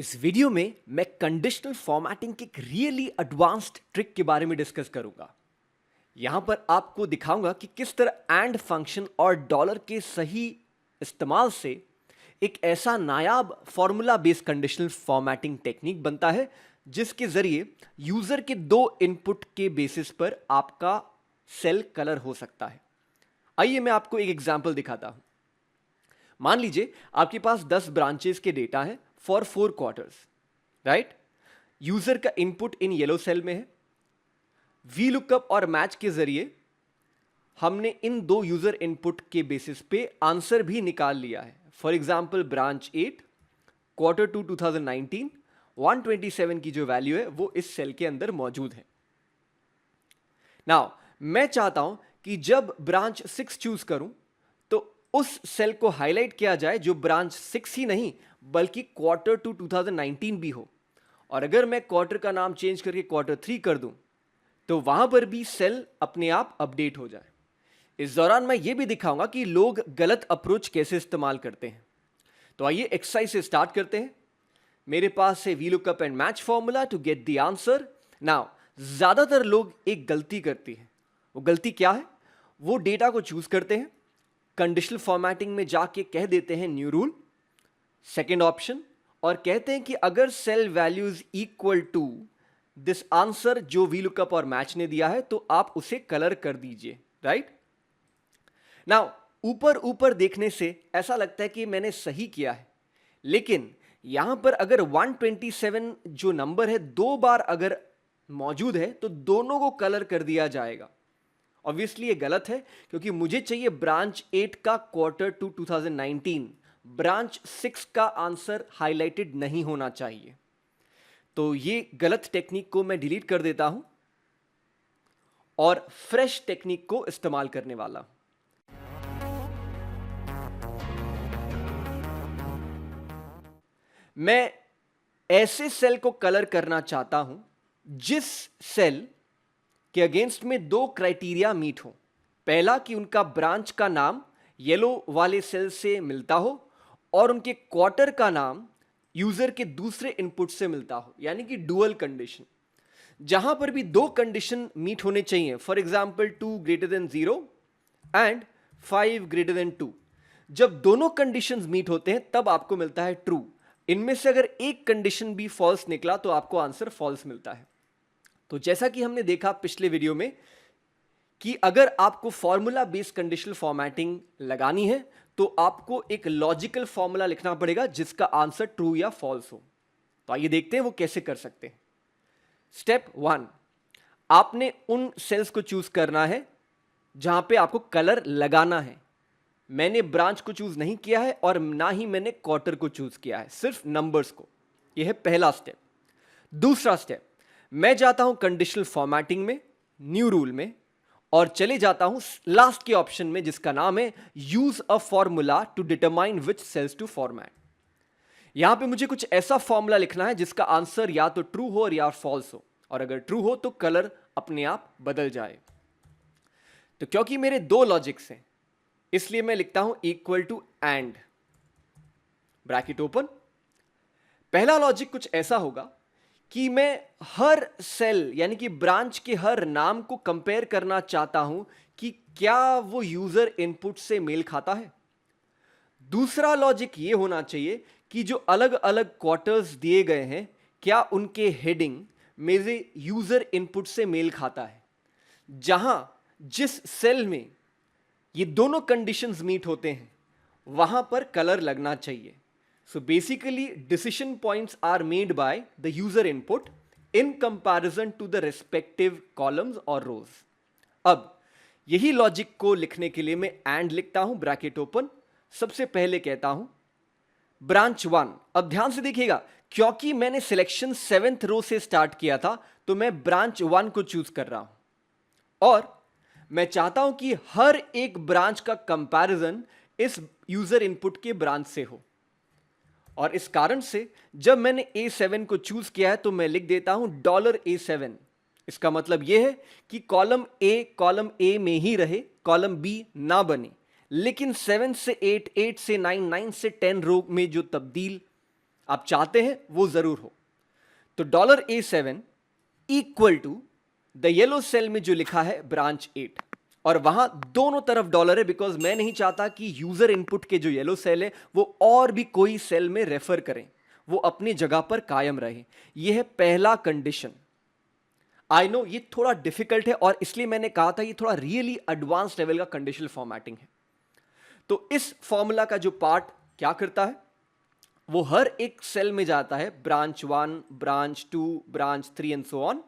इस वीडियो में मैं कंडीशनल फॉर्मेटिंग की एक रियली एडवांस्ड ट्रिक के बारे में डिस्कस करूंगा। यहां पर आपको दिखाऊंगा कि किस तरह एंड फंक्शन और डॉलर के सही इस्तेमाल से एक ऐसा नायाब formula based conditional formatting technique बनता है जिसके जरिए यूजर के दो इनपुट के बेसिस पर आपका सेल कलर हो सकता है। आइए मैं आपको एक एग्जांपल दिखाता हूं। मान लीजिए आपके पास 10 ब्रांचेस के डेटा है फॉर 4 क्वार्टर्स, राइट। यूजर का इनपुट इन येलो सेल में है। वी लुकअप और मैच के जरिए हमने इन दो यूजर इनपुट के बेसिस पे आंसर भी निकाल लिया है। फॉर एग्जांपल ब्रांच 8 क्वार्टर 2 2019 127 की जो वैल्यू है वो इस सेल के अंदर मौजूद है। नाउ मैं चाहता हूं कि जब ब्रांच 6 चूज करूं तो उस सेल को हाईलाइट किया जाए जो ब्रांच 6 ही नहीं बल्कि क्वार्टर 2 2019 भी हो। और अगर मैं क्वार्टर का नाम चेंज करके क्वार्टर 3 कर दूं तो वहां पर भी सेल अपने आप अपडेट हो जाए। इस दौरान मैं यह भी दिखाऊंगा कि लोग गलत अप्रोच कैसे इस्तेमाल करते हैं। तो आइए एक्सरसाइज से स्टार्ट करते हैं। मेरे पास है we look up and match formula to get the answer. Now ज्यादातर लोग एक गलती करती है। वो गलती क्या है? वो डेटा को चूज करते हैं, कंडीशनल फॉर्मेटिंग में जाके कह देते हैं न्यू रूल सेकेंड ऑप्शन और कहते हैं कि अगर cell values equal to this answer जो वी लुकअप और मैच ने दिया है तो आप उसे कलर कर दीजिए, राइट। नाउ ऊपर ऊपर देखने से ऐसा लगता है कि मैंने सही किया है, लेकिन यहां पर अगर 127 जो नंबर है दो बार अगर मौजूद है तो दोनों को कलर कर दिया जाएगा। ऑब्वियसली ये गलत है क्योंकि मुझे चाहिए ब्रांच 8 का क्वार्टर 2 2019, ब्रांच 6 का आंसर हाईलाइटेड नहीं होना चाहिए। तो ये गलत टेक्निक को मैं डिलीट कर देता हूं और फ्रेश टेक्निक को इस्तेमाल करने वाला हूं। मैं ऐसे सेल को कलर करना चाहता हूं जिस सेल के अगेंस्ट में दो क्राइटेरिया मीट हो। पहला कि उनका ब्रांच का नाम येलो वाले सेल से मिलता हो और उनके क्वार्टर का नाम यूजर के दूसरे इनपुट से मिलता हो, यानी कि डुअल कंडीशन। जहां पर भी दो कंडीशन मीट होने चाहिए, for example 2 greater than 0 and 5 greater than 2, जब दोनों कंडीशंस मीट होते हैं तब आपको मिलता है ट्रू। इनमें से अगर एक कंडीशन भी फॉल्स निकला तो आपको आंसर फॉल्स मिलता है। तो जैसा कि हमने देखा पिछले वीडियो में कि अगर आपको फॉर्मूला बेस्ड कंडीशनल फॉर्मेटिंग लगानी है तो आपको एक लॉजिकल फॉर्मूला लिखना पड़ेगा जिसका आंसर ट्रू या फॉल्स हो। तो आइए देखते हैं वो कैसे कर सकते हैं। स्टेप 1, आपने उन सेल्स को चूज करना है जहां पे आपको कलर लगाना है। मैंने ब्रांच को चूज नहीं किया है और ना ही मैंने क्वार्टर को चूज किया है, सिर्फ नंबर्स को। यह है पहला स्टेप। दूसरा स्टेप, मैं जाता हूं कंडीशनल फॉर्मेटिंग में, न्यू रूल में, और चले जाता हूं लास्ट के ऑप्शन में जिसका नाम है use a formula to determine which cells to format. यहां पे मुझे कुछ ऐसा फॉर्मूला लिखना है जिसका आंसर या तो ट्रू हो और या फॉल्स हो, और अगर ट्रू हो तो कलर अपने आप बदल जाए। तो क्योंकि मेरे दो लॉजिक्स हैं इसलिए मैं लिखता हूं equal to and bracket open. पहला लॉजिक कुछ ऐसा होगा कि मैं हर सेल यानी कि ब्रांच के हर नाम को कंपेयर करना चाहता हूं कि क्या वो यूजर इनपुट से मेल खाता है। दूसरा लॉजिक ये होना चाहिए कि जो अलग अलग क्वार्टर्स दिए गए हैं क्या उनके हेडिंग मेरे यूजर इनपुट से मेल खाता है। जहां जिस सेल में ये दोनों कंडीशंस मीट होते हैं वहां पर कलर लगना चाहिए। So basically decision points are made by the user input in comparison to the respective columns or rows. अब यही लॉजिक को लिखने के लिए मैं एंड लिखता हूं ब्रैकेट ओपन। सबसे पहले कहता हूं ब्रांच 1। अब ध्यान से देखिएगा क्योंकि मैंने सिलेक्शन 7th रो से स्टार्ट किया था तो मैं ब्रांच 1 को चूज कर रहा हूं और मैं चाहता हूं कि हर एक ब्रांच का कंपैरिजन इस यूजर इनपुट के ब्रांच से हो। और इस कारण से जब मैंने A7 को चूज किया है तो मैं लिख देता हूं $A7। इसका मतलब यह है कि कॉलम A में ही रहे, कॉलम B ना बने, लेकिन 7 से 8, 8 से 9, 9 से 10 रो में जो तब्दील आप चाहते हैं वो जरूर हो। तो $A7 equal to the yellow cell में जो लिखा है ब्रांच 8, और वहां दोनों तरफ डॉलर है, बिकॉज मैं नहीं चाहता कि यूजर इनपुट के जो येलो सेल है वो और भी कोई सेल में रेफर करें, वो अपनी जगह पर कायम रहे। यह है पहला कंडीशन। आई नो ये थोड़ा डिफिकल्ट है और इसलिए मैंने कहा था ये थोड़ा रियली एडवांस लेवल का कंडीशनल फॉर्मेटिंग है। तो इस फॉर्मूला का जो पार्ट क्या करता है, वो हर एक सेल में जाता है, branch 1, branch 2, branch 3 and so on,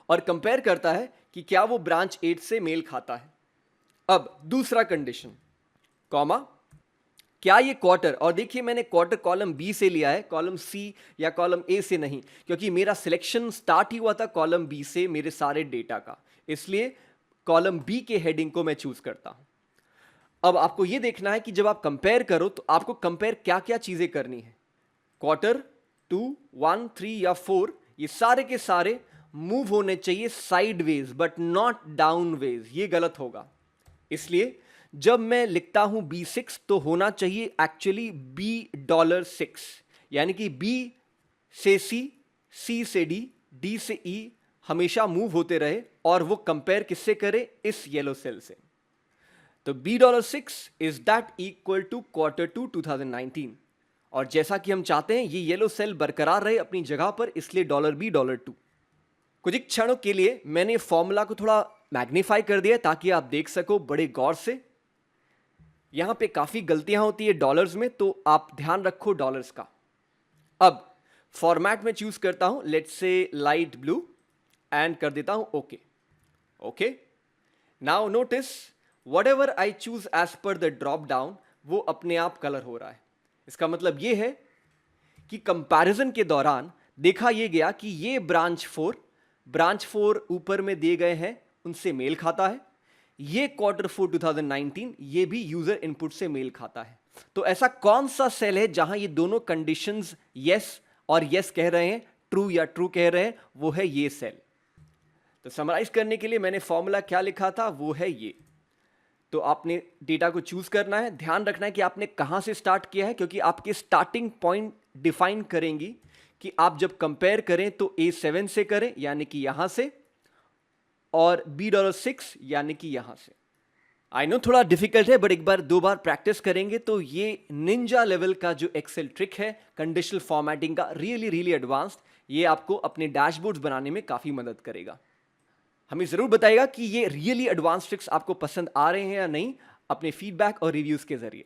और कंपेयर करता है कि क्या वो ब्रांच 8 से मेल खाता है। अब दूसरा कंडीशन, कॉमा, क्या ये क्वार्टर, और देखिए मैंने क्वार्टर कॉलम बी से लिया है, कॉलम सी या कॉलम ए से नहीं, क्योंकि मेरा सिलेक्शन स्टार्ट ही हुआ था कॉलम बी से मेरे सारे डेटा का, इसलिए कॉलम बी के हेडिंग को मैं चूज करता हूं। अब आपको यह देखना है कि जब आप कंपेयर करो तो आपको कंपेयर क्या क्या चीजें करनी है। क्वार्टर 2, 1, 3 या 4 ये सारे के सारे मूव होने चाहिए साइडवेज बट नॉट डाउनवेज, ये गलत होगा। इसलिए जब मैं लिखता हूं B6 तो होना चाहिए एक्चुअली $6, यानी कि B से C, C से D, D से E हमेशा मूव होते रहे, और वो कंपेयर किससे करे, इस येलो सेल से। तो $6 is that equal to Q2 2019, और जैसा कि हम चाहते हैं ये येलो सेल बरकरार रहे अपनी जगह पर, इसलिए $B2। कुछ क्षणों के लिए मैंने फॉर्मूला को थोड़ा मैग्नीफाई कर दिया ताकि आप देख सको बड़े गौर से। यहां पे काफी गलतियां होती है डॉलर्स में, तो आप ध्यान रखो डॉलर्स का। अब फॉर्मेट में चूज करता हूं, let's say light blue, and कर देता हूं okay. Okay, now notice whatever I choose as पर द ड्रॉप डाउन वो अपने आप कलर हो रहा है। इसका मतलब यह है कि कंपैरिजन के दौरान देखा यह गया कि ये ब्रांच 4 ऊपर में दिए गए हैं उनसे मेल खाता है, ये Q4 2019 ये भी यूजर इनपुट से मेल खाता है। तो ऐसा कौन सा सेल है जहां ये दोनों कंडीशंस यस और यस कह रहे हैं, ट्रू या ट्रू कह रहे हैं, वो है ये सेल। तो समराइज करने के लिए मैंने फॉर्मूला क्या लिखा था, वो है ये। तो आपने डेटा को चूज करना है, ध्यान रखना है कि आपने कहां से स्टार्ट किया है, क्योंकि आपके स्टार्टिंग पॉइंट डिफाइन करेंगी कि आप जब कंपेयर करें तो A7 से करें यानी कि यहां से, और $6 यानी कि यहां से। आई नो थोड़ा डिफिकल्ट है, बट एक बार 2 बार प्रैक्टिस करेंगे तो ये निंजा लेवल का जो एक्सेल ट्रिक है कंडीशनल फॉर्मेटिंग का, रियली एडवांस्ड, ये आपको अपने डैशबोर्ड्स बनाने में काफी मदद करेगा। हमें जरूर बताइएगा कि ये रियली एडवांस ट्रिक्स आपको पसंद आ रहे हैं या नहीं, अपने फीडबैक और रिव्यूज के जरिए।